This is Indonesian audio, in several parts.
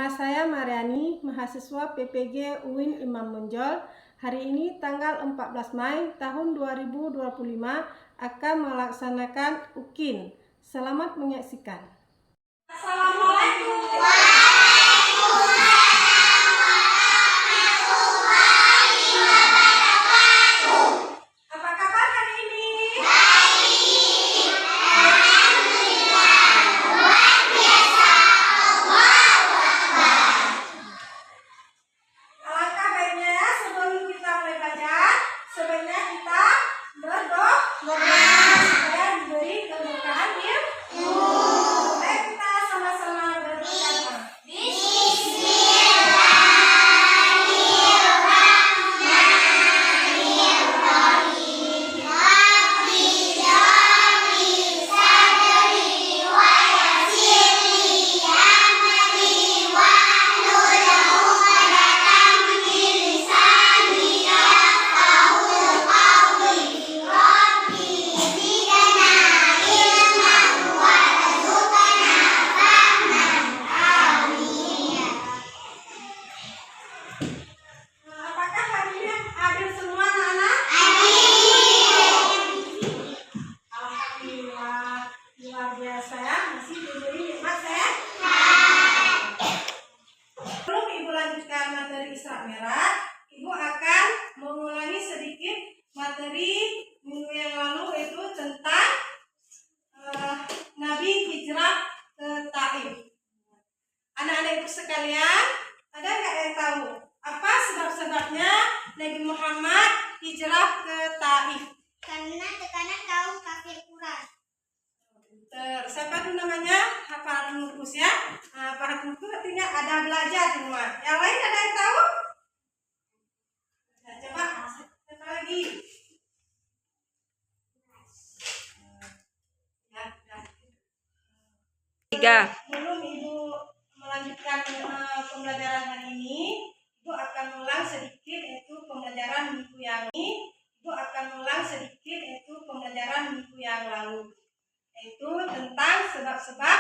Nama saya Mariani, mahasiswa PPG UIN Imam Bonjol. Hari ini tanggal 14 Mei tahun 2025 akan melaksanakan UKIN. Selamat menyaksikan. Assalamualaikum. Ibu akan mengulangi sedikit materi minggu yang lalu, itu tentang Nabi hijrah ke Taif. Anak-anak ibu sekalian, ada nggak yang tahu apa sebab-sebabnya Nabi Muhammad hijrah ke Taif? Karena tekanan kaum kafir Quraisy. Siapa tuh namanya? Hafal Nurkus ya. Pak Nurkus artinya ada belajar semua. Yang lain ada yang tahu? Nah, coba siapa lagi? Belum Ibu melanjutkan pembelajaran hari ini, Ibu akan mengulang sedikit yaitu pembelajaran minggu yang ini. Ibu akan mengulang sedikit yaitu pembelajaran minggu yang lalu, yaitu tentang sebab-sebab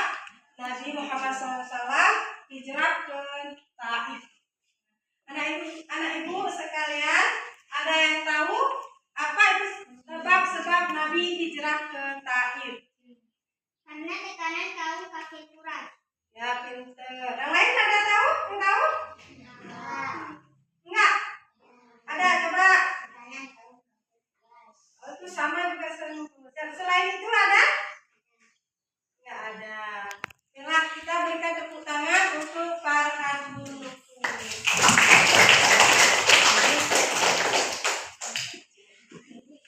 Nabi Muhammad SAW hijrah ke Taif. Anak ibu sekalian, ada yang tahu apa itu sebab-sebab Nabi hijrah ke Taif? Karena tekanan kaum kafir Quraisy. Ya, pinter. Yang lain ada tahu? Yang tahu? Enggak? Ada, coba. Oh, itu sama juga selain itu ada? Enggak ada. Baiklah, kita berikan tepuk tangan untuk Farhan Nurkus.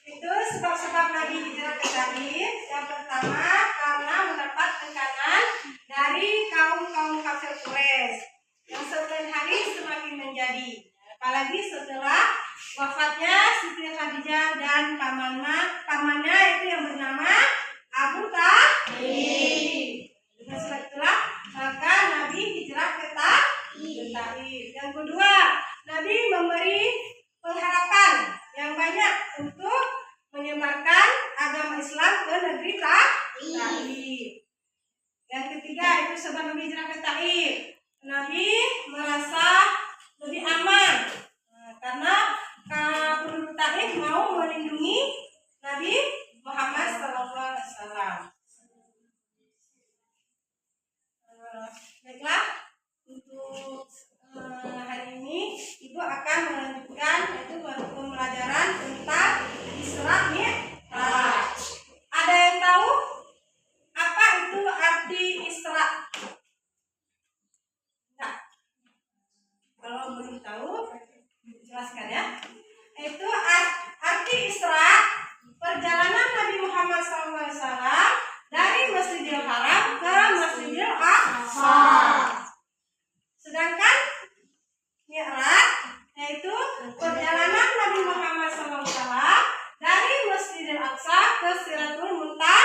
Itu sebab-sebab Nabi hijrah ke Taif. Yang pertama, karena mendapat tekanan dari kaum kafir Quraisy yang semakin hari semakin menjadi, apalagi setelah wafatnya Siti Khadijah dan pamannya itu yang bernama Abu Thalib. Dengan sebab itulah maka Nabi hijrah ke Taif. Yang kedua, Nabi memberi pengharapan yang banyak untuk menyebarkan agama Islam ke negeri Taif. Yang ketiga, itu sebab Nabi hijrah ke Taif. Nabi merasa lebih aman karena penduduk Taif mau melindungi Nabi Muhammad SAW. Baiklah, untuk hari ini Ibu akan melanjutkan yaitu pembelajaran tentang Isra Mi'raj. Ada yang tahu apa itu arti Isra? Nah, kalau belum tahu, jelaskan ya. Itu arti Isra, perjalanan Nabi Muhammad SAW dari Masjidil Haram ke Masjidil Aqsa. Sedangkan Mi'raj yaitu perjalanan Nabi Muhammad SAW dari Masjidil Aqsa ke Sidratul Muntaha.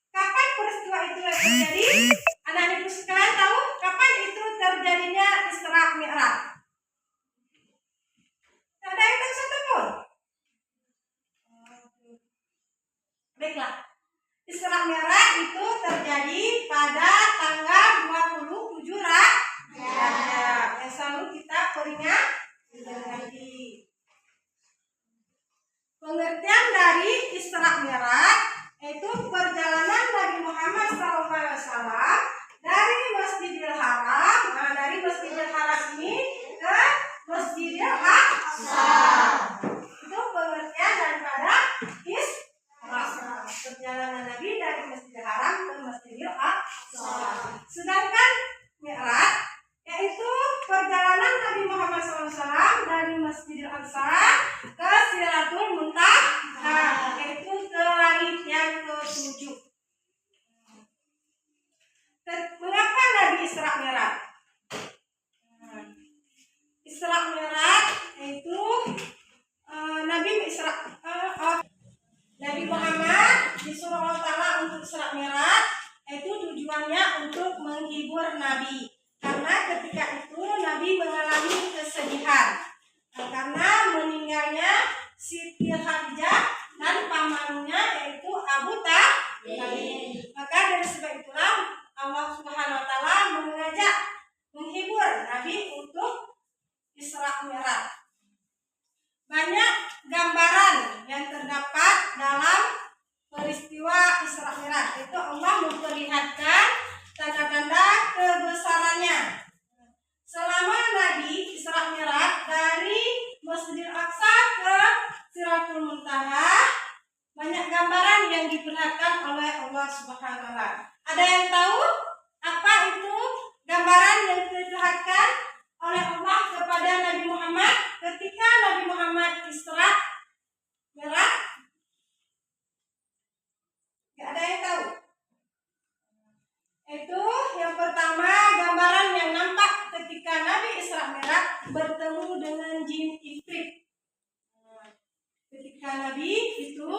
Kapan peristiwa itu terjadi? Anak-anak ibu sekalian tahu kapan itu terjadinya Isra Mi'raj? Ada yang tahu satupun? Baiklah, Isra Mi'raj itu terjadi pada tanggal 20 Isra Mi'raj yaitu Nabi Muhammad disuruh Allah Ta'ala untuk Isra Mi'raj, yaitu tujuannya untuk menghibur Nabi. Karena ketika itu Nabi mengalami kesedihan karena meninggalnya Siti Khadijah dan pamannya yaitu Abu Thalib. Maka dari sebab itulah Allah Subhanahu wa Ta'ala mengajak menghibur Nabi untuk Isra Mi'raj. Banyak gambaran yang terdapat dalam peristiwa Isra Mi'raj. Itu Allah memperlihatkan tanda-tanda kebesarannya. Selama Nabi Isra Mi'raj dari Masjidil Aqsa ke Sidratul Muntaha, banyak gambaran yang diperlihatkan oleh Allah Subhanahu wa Ta'ala. Ada yang tahu apa itu gambaran yang diperlihatkan oleh Allah kepada Nabi Muhammad ketika Nabi Muhammad Isra Mi'raj? Gak ada yang tahu. Itu yang pertama, gambaran yang nampak ketika Nabi Isra Mi'raj bertemu dengan jin Ifrit. Ketika Nabi itu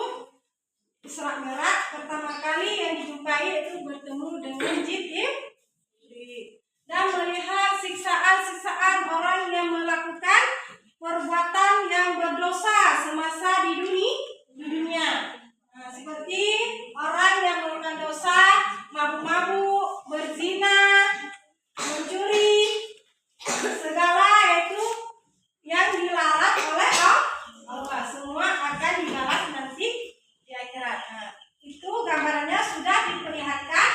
Isra Mi'raj pertama kali yang dijumpai itu bertemu dengan jin Ifrit dan melihat siksaan-siksaan orang yang melakukan perbuatan yang berdosa semasa di dunia. Seperti orang yang melakukan dosa mabuk-mabuk, berzina, mencuri, segala itu yang dilarang oleh Allah, semua akan dibalas nanti di akhirat. Itu gambarannya sudah diperlihatkan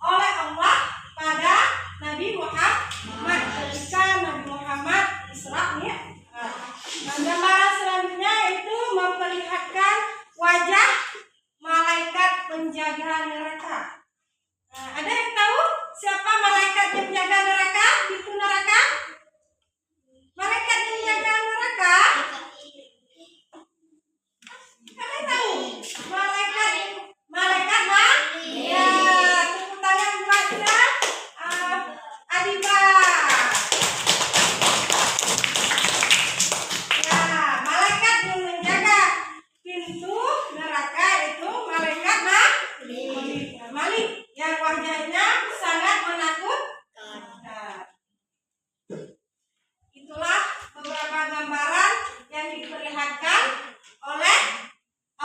oleh Allah pada Nabi Muhammad ketika Nabi Muhammad Isra Mi'raj. Nah, gambaran selanjutnya itu memperlihatkan wajah malaikat penjaga neraka. Nah, ada yang tahu siapa malaikat yang menjaga neraka? Pintu neraka? Malaikat yang menjaga neraka? Ada yang tahu? Malaikat lah? Ya, tepuk tangan buat kita. Adiba. Ya, malaikat yang menjaga pintu neraka itu malaikat Malik yang wajahnya sangat menakutkan. Itulah beberapa gambaran yang diperlihatkan oleh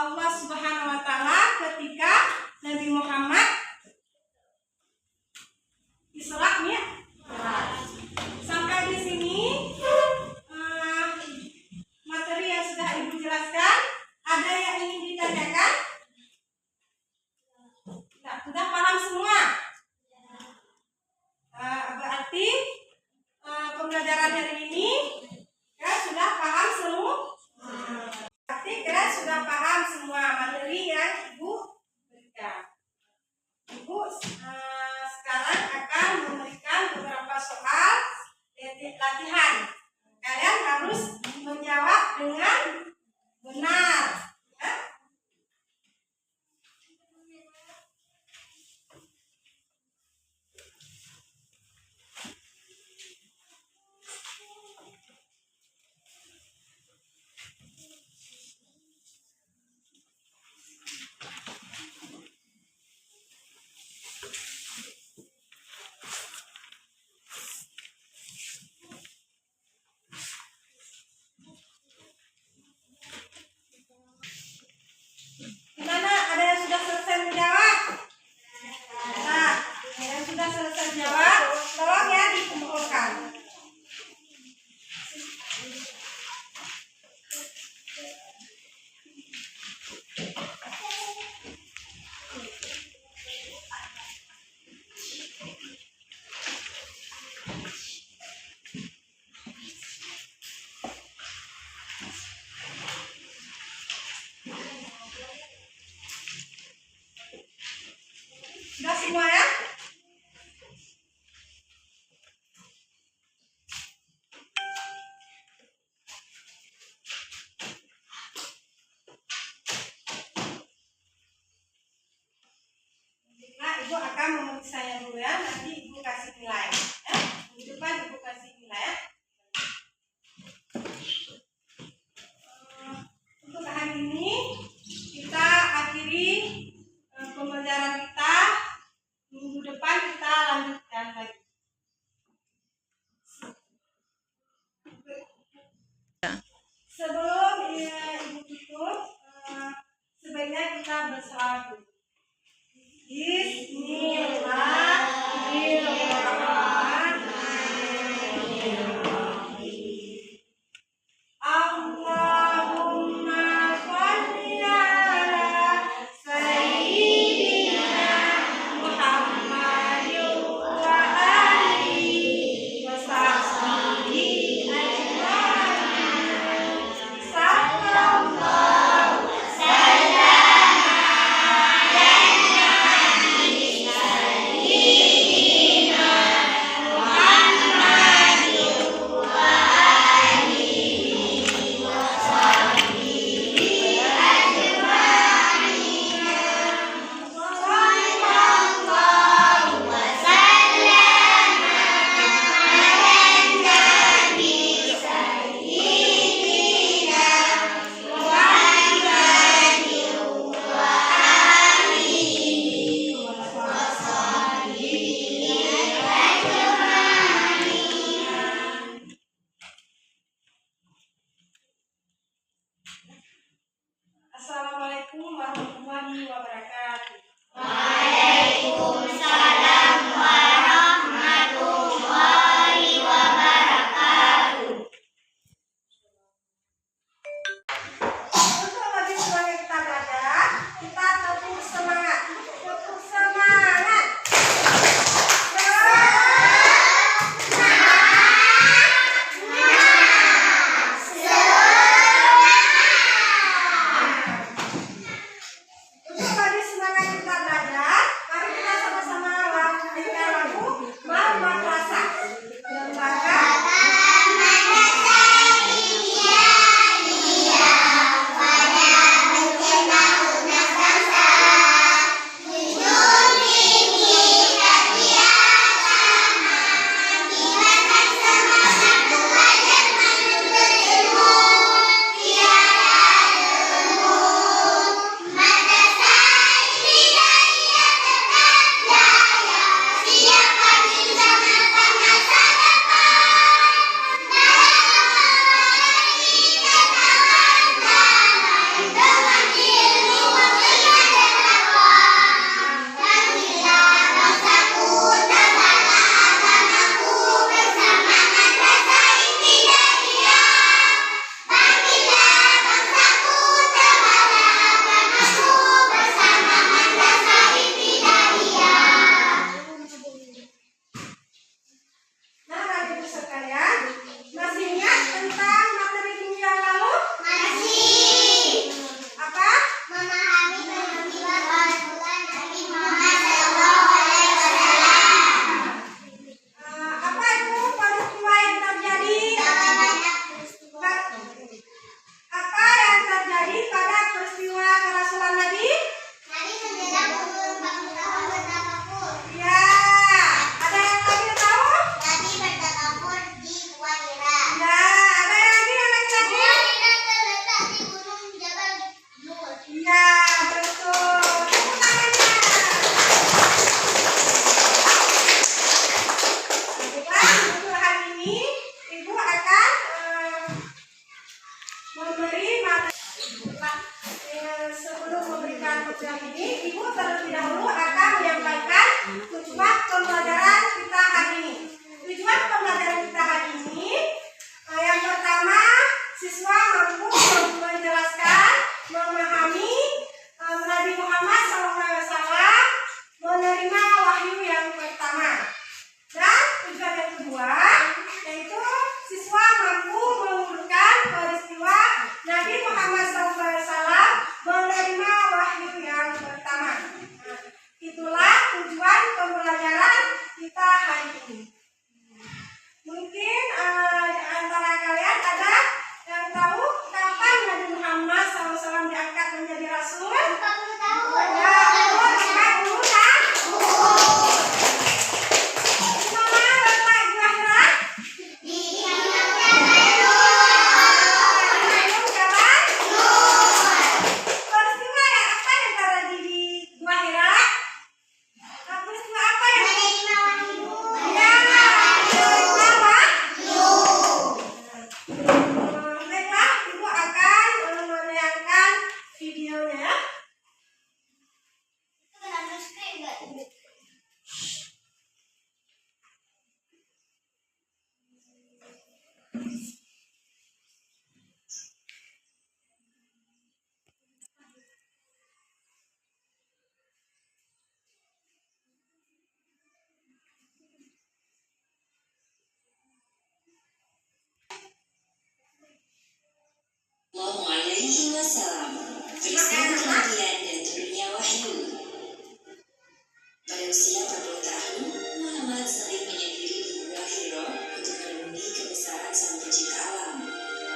Allah Subhanahu wa Ta'ala ketika Nabi Muhammad Isra Mi'raj. Sampai di sini materi yang sudah Ibu jelaskan. Ada yang ingin ditanyakan? Nah, sudah paham semua? Berarti pembelajaran hari ini sudah paham semua? Berarti kalian sudah paham semua materi yang Ibu berikan. Ibu sekarang akan memberikan beberapa soal latihan. Kalian harus menjawab dengan benar. Gimana? Ada yang sudah selesai menjawab? Nah, yang sudah selesai menjawab, tolong ya dikumpulkan. Sudah semua ya? Nah, Ibu akan memeriksanya dulu ya. Nanti Ibu kasih nilai. Di depan Ibu kasih nilai ya. Sebelum ibu tutup, sebaiknya kita bersalawat. Bismillahirrahmanirrahim. Allahumma sholli ala sayyidina Muhammadin wa alihi wa sahbihi ajma'in. wassalam. Peristiwa kenabian dan turunnya wahyu. Pada usia 40 tahun, Muhammad sering menyendiri di Gua Hiro untuk merenungi kebesaran Sang Pencipta alam.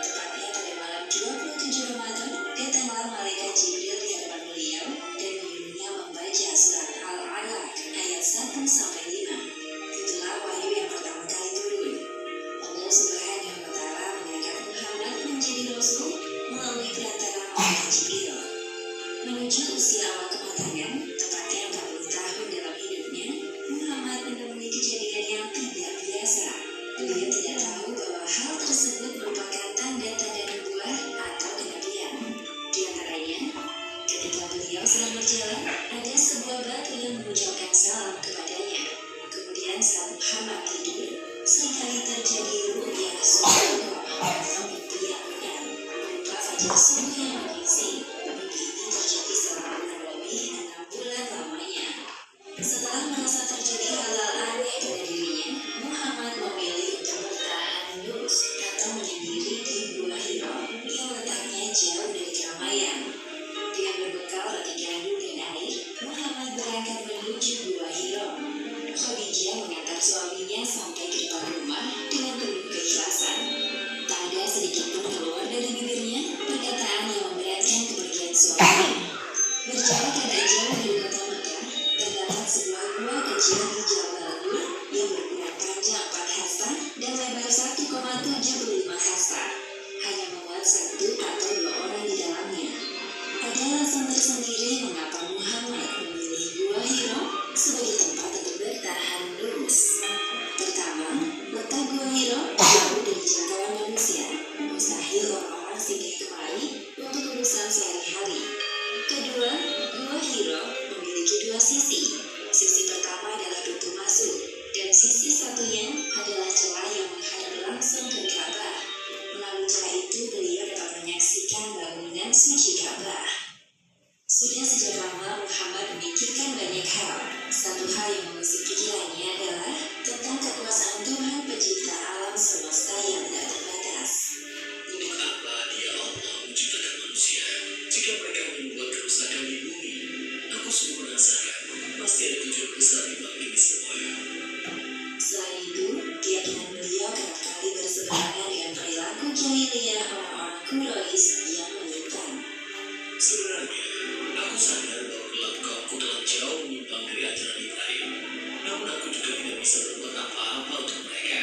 Tepatnya pada malam 27 Ramadan, datanglah malaikat Jibril di hadapan beliau dan menyuruhnya membaca surat Al-Alaq ayat 1-5. Itulah wahyu yang pertama kali turun. Allah Subhanahu wa Ta'ala mengangkat Muhammad menjadi rasul melalui perantara malaikat Jibril. Menuju usia awal kematangan, tepatnya 40 tahun dalam hidupnya, Muhammad menemui kejadian yang tidak biasa. Beliau tidak tahu bahwa hal tersebut merupakan tanda-tanda nubuah atau kenabian. Di antaranya, ketika beliau sedang berjalan, ada sebuah batu yang mengucapkan salam kepadanya. Kemudian saat Muhammad tidur, seringkali terjadi ru'yah subuh atau mimpi yang benar, berupa fajar subuh yang menyingsing. Mimpi ini terjadi selama kurang lebih 6 bulan lamanya. Setelah merasa terjadi hal-hal aneh pada dirinya, Muhammad memilih untuk bertahandus atau menyendiri di Gua Hiro yang letaknya jauh dari keramaian. Dengan berbekal roti gandum dan air, Muhammad berangkat menuju Gua Hiro. Khadijah mengantar suaminya sampai ke depan rumah dengan penuh keikhlasan. Tak ada sedikit pun keluar dari bibirnya perkataan yang memberatkan kepergian suaminya. Berjalan agak jauh dari kota Mekah, terdapat sebuah gua kecil di Jabal Nur yang berukuran panjang 4 hasta dan lebar 1,75 hasta. Hanya memuat 1 atau 2 orang di dalamnya. Ada alasan tersendiri mengapa Muhammad memilih Gua Hiro sebagai tempat untuk bertahan lurus. Pertama, letak Gua Hiro jauh dari jangkauan manusia. Mustahil orang-orang singgah kemari untuk urusan sehari-hari. Kedua, Gua Hiro memiliki 2 sisi. Sisi pertama adalah pintu masuk, dan sisi satunya adalah celah yang menghadap langsung ke Ka'bah. Melalui celah itu, beliau dapat menyaksikan bangunan suci Ka'bah. Sudah sejak lama Muhammad memikirkan banyak hal. Satu hal yang mengusik pikirannya adalah tentang kekuasaan Tuhan pencipta alam semesta yang tak terbatas. Untuk apa dia Allah menciptakan manusia jika mereka membuat kerusakan di bumi? Aku sungguh penasaran. Pasti ada tujuan besar di balik ini semua. Selain itu, keyakinan beliau kerap kali berseberangan dengan perilaku jahiliyah orang-orang Quraisy yang menyimpang. Sebenarnya, aku sadar bahwa kelak kaumku telah jauh menyimpang dari ajaran Ibrahim. Namun aku juga tidak bisa berbuat apa-apa untuk mereka.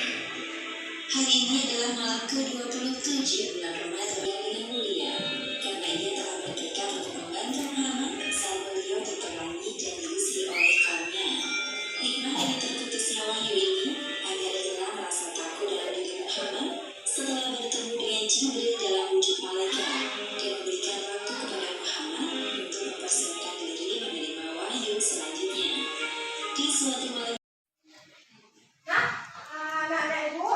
Hari ini adalah malam ke-27 bulan Ramadan yang mulia. Karena ia telah bertekad untuk membantu Muhammad saat beliau diperangi dan diusir oleh kaumnya. Hikmah dari terputusnya wahyu ini agar telah merasa takut dalam diri Muhammad setelah bertemu dengan Jibril dalam wujud malaikat dan memberikan waktu kepada Muhammad untuk mempersiapkan diri menerima wahyu selanjutnya. Di suatu malam Nah, anak-anak ibu,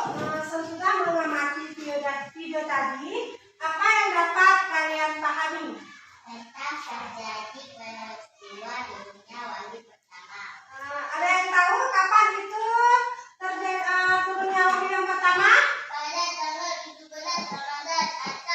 sesudah mengamati video tadi, apa yang dapat kalian pahami? Tentang terjadi peristiwa turunnya wahyu pertama. Ada yang tahu kapan itu turunnya wahyu yang pertama? Pada tanggal 17 Ramadan atau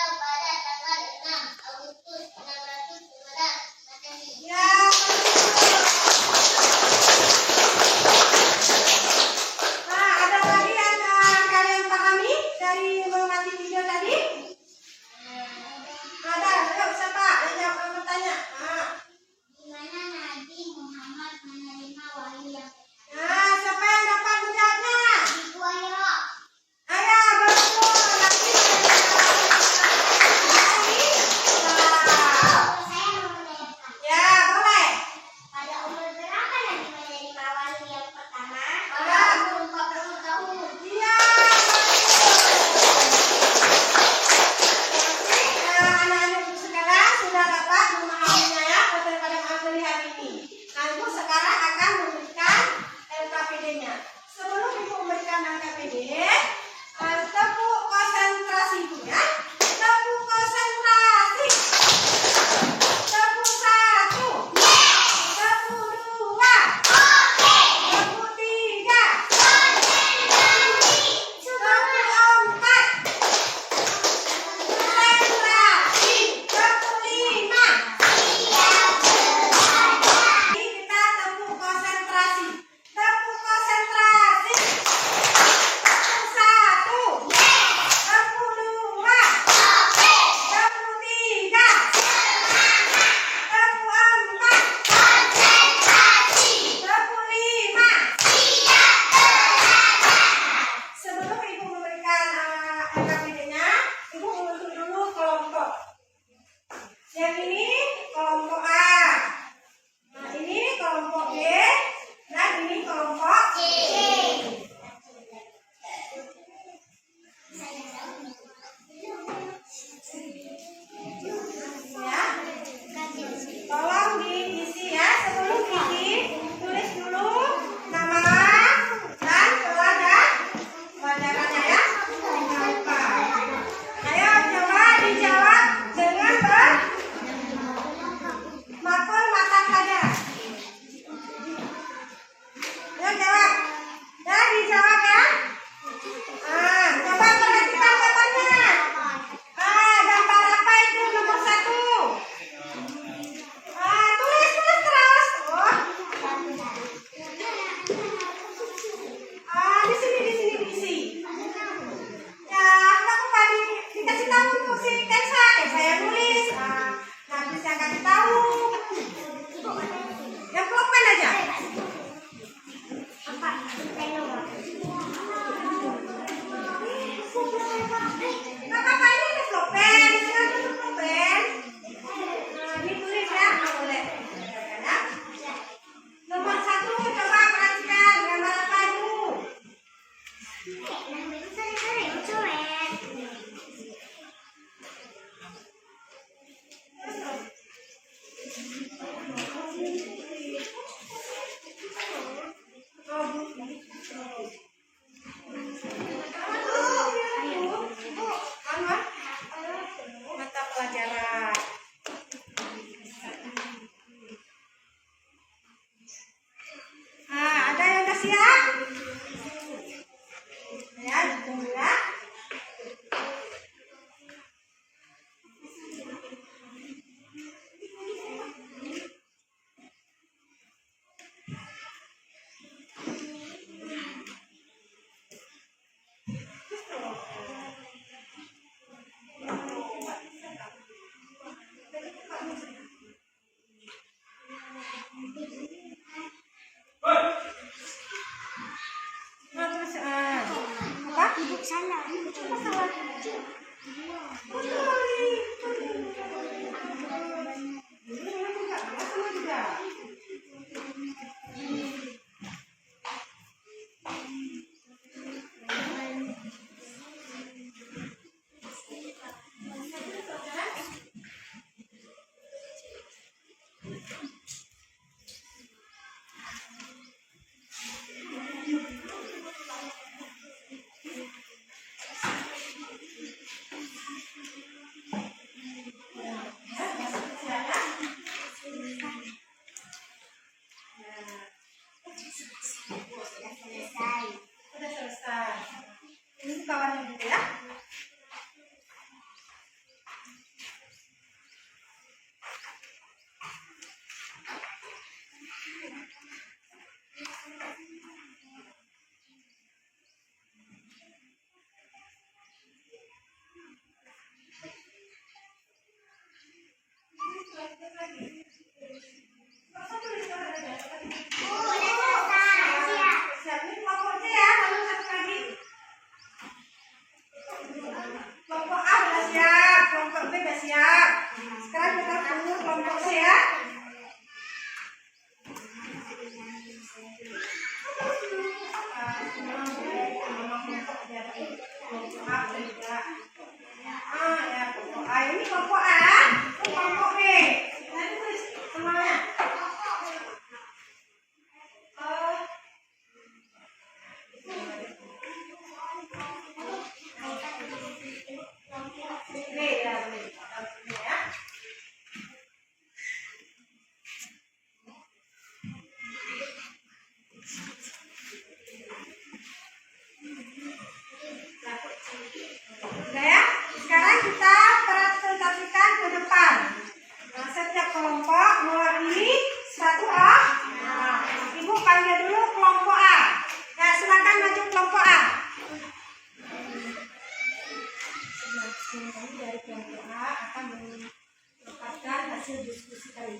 Kami dari kelompok A akan memaparkan hasil diskusi kami.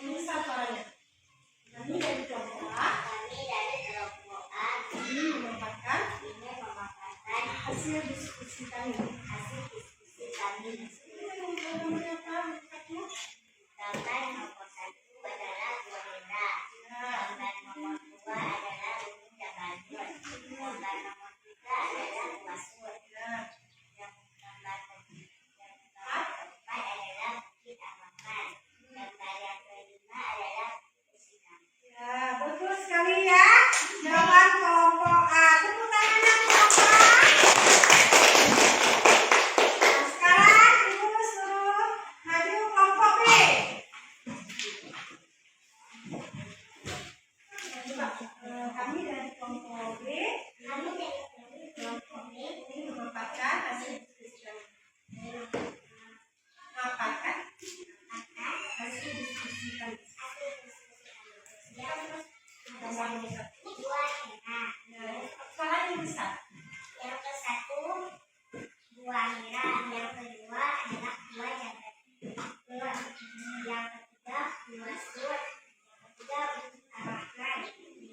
Misal suaranya. Kami dari kelompok A ingin memaparkan hasil diskusi kami. Namanya apa? Gambar nomor 1 adalah buah merah. Gambar nomor 2 adalah bumbu Jabadut. Gambar nomor 3 adalah buah sud. Gambar keempat adalah bukit Amakan. Gambar yang kelima adalah Kusikam. Ya, betul sekali ya. Jawaban kelompok A. Tepuk tangannya kelompok A. Nah, sekarang ibu suruh maju kelompok B. Coba, kami dari kelompok B ini memaparkan hasil diskusi kami. Memaparkan hasil diskusi kami. Gambar nomor 1. Buah merah. Soalnya yang besar. Yang ke-1 buah merah. Yang kedua adalah buah Jabadut. Yang ketiga buah sud. Yang ketiga bukit Amakan.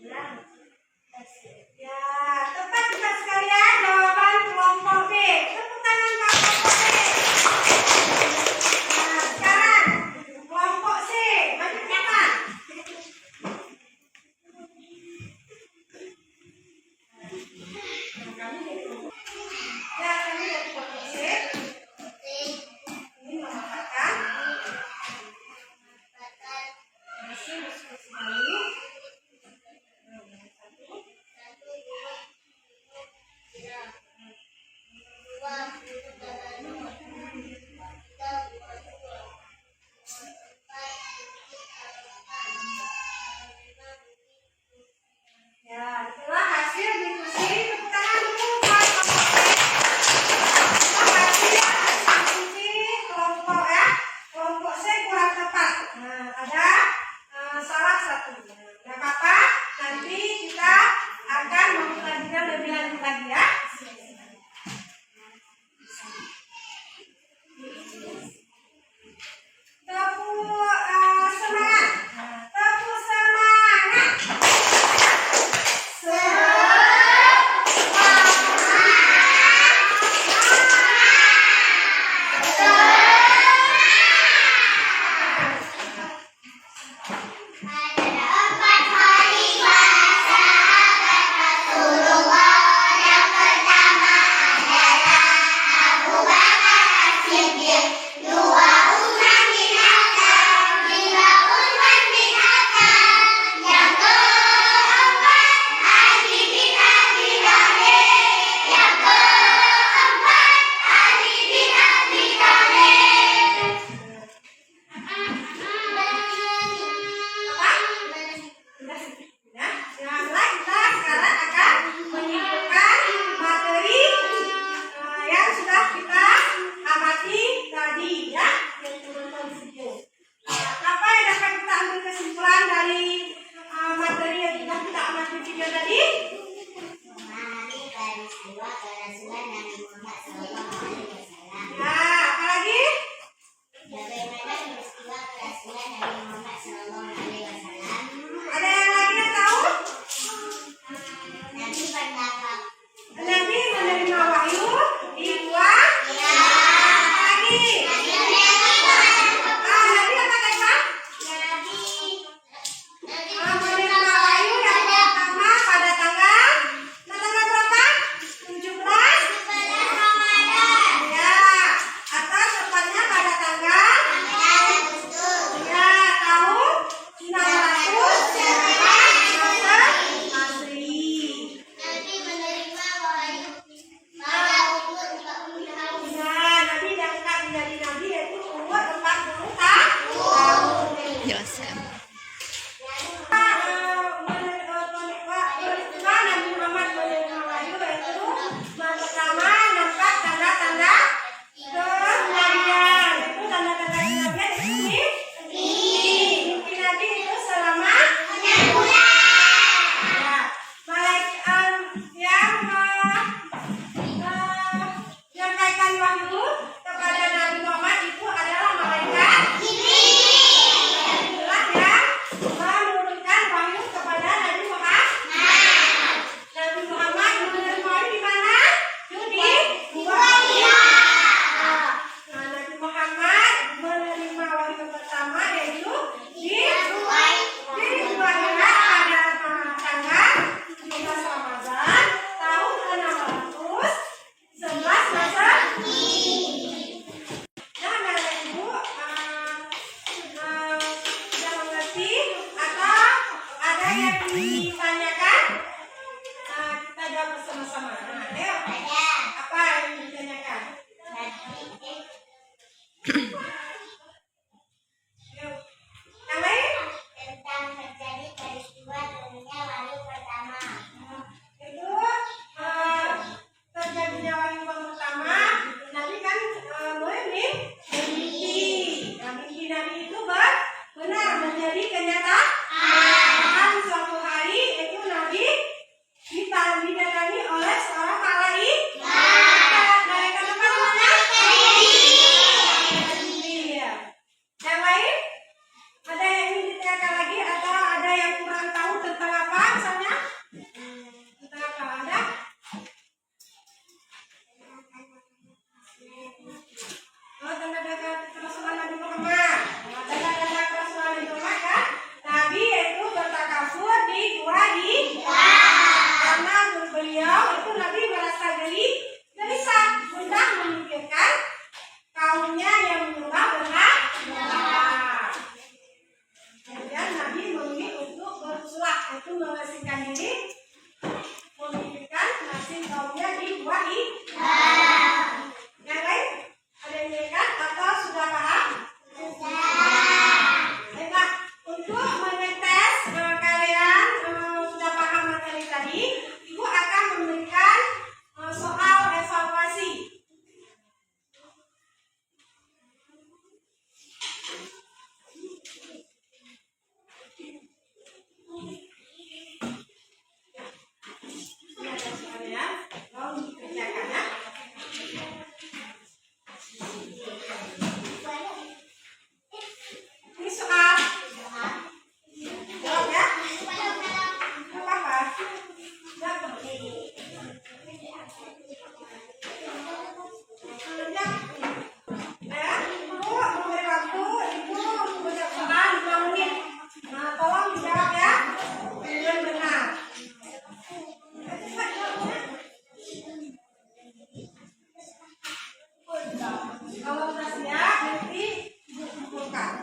Yang Kusikam. Ya, tepat juga sekalian jawaban kelompok B. Tepuk tangan buat kelompok B. Nah, sekarang kelompok C. Maju ke depan. Kami dari kelompok C ini memaparkan hasil diskusi kami. Ya, itulah hasil diskusi. Tepuk tangan dulu buat kelompok C. Itulah hasil diskusi kelompok ya. Kelompok C kurang tepat. Nah, ada salah satu. Tidak apa-apa. Nanti kita akan mengkajinya lebih lanjut lagi ya. Tepuk semangat. Tepuk semangat. Ada 4 hari bahasa Rasulullah. Yang pertama adalah Abu Bakar As-Siddiq. 2 Umar bin Khattab. 3 Utsman bin Affan. Yang keempat Ali bin Abi Thalib. Yang keempat Ali bin Abi Thalib. Ya, baiklah kita sekarang akan menyimpulkan materi yang sudah kita amati tadi ya, yang menonton video. Apa yang dapat kita ambil kesimpulan dari materi yang sudah kita amati video tadi? Memahami peristiwa kerasulan Nabi Muhammad SAW. Ya, apalagi? Bagaimana peristiwa kerasulan Nabi Muhammad SAW? Ada yang lagi yang tahu? Nabi berdakwah. Nabi menerima wahyu di gua. Ya. Apalagi? Nabi berdakwah. Nabi apa kata? Nabi Menerima wahyu yang pertama pada tanggal Kalau sudah siap, nanti Ibu kumpulkan.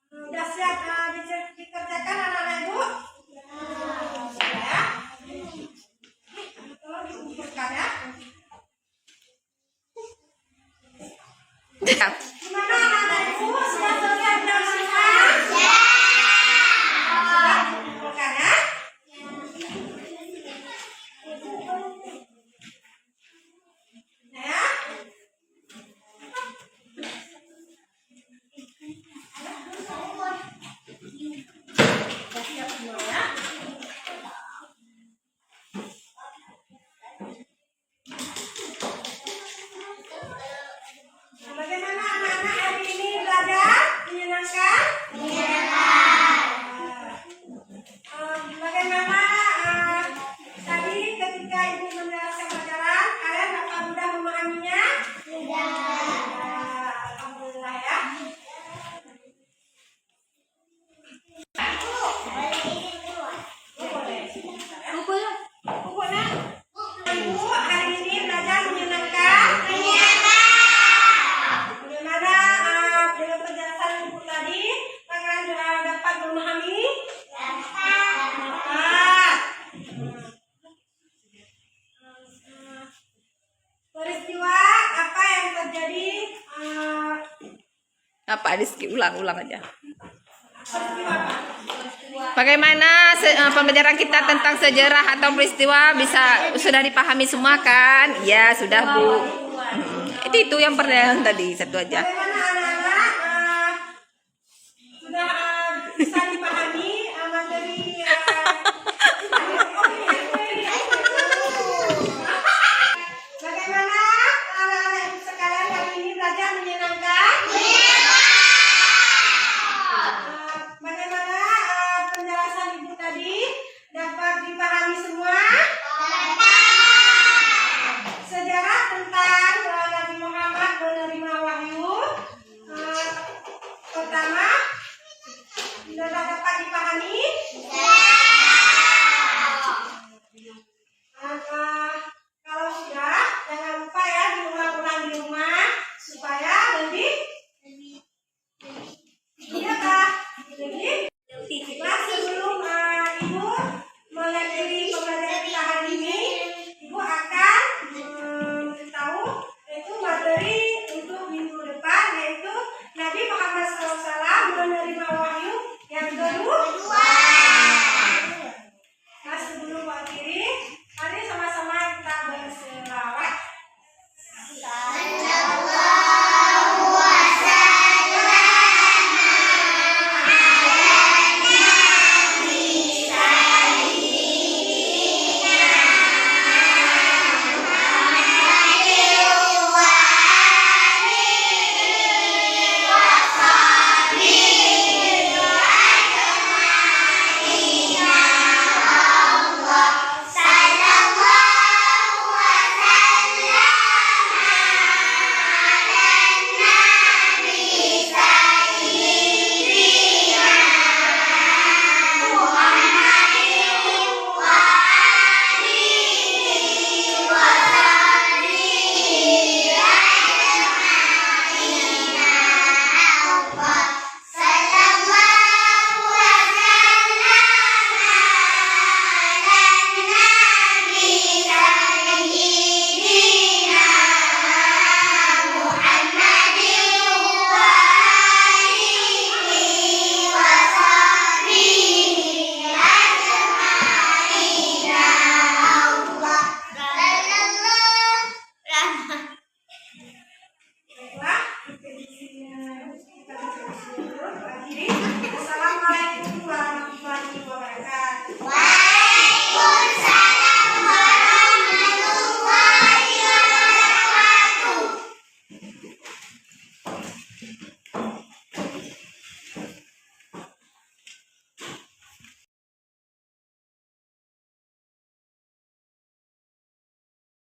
Sudah siap dikerjakan anak-anak Ibu? Ya. Tolong dikumpulkan ya. Gimana anak-anak Ibu? Sudah selesai bersihkan? Sudah dikumpulkan ya. Ya. Sudah siap semua ya. Bagaimana anak-anak hari ini belajar? Menyenangkan? Bagaimana tadi ketika Ibu menjelaskan pelajaran, kalian apakah mudah memahaminya? Alhamdulillah ya. Ibu hari ini belajar menyenangkan? Bagaimana dengan penjelasan Ibu tadi? Kalian dapat memahami? Dapat. Peristiwa apa yang terjadi? Apa Rizky ulang aja. Peristiwa apa? Bagaimana pembelajaran kita tentang sejarah atau peristiwa sudah dipahami semua kan? Ya sudah Bu. Itu yang pertanyaan tadi satu aja. Bagaimana anak-anak sudah bisa dipahami materi bagaimana anak-anak Ibu sekalian hari ini belajar menyenangkan? Bagaimana penjelasan Ibu tadi dapat dipahami semua? Sejarah tentang Nabi Muhammad menerima wahyu pertama sudah dapat dipahami?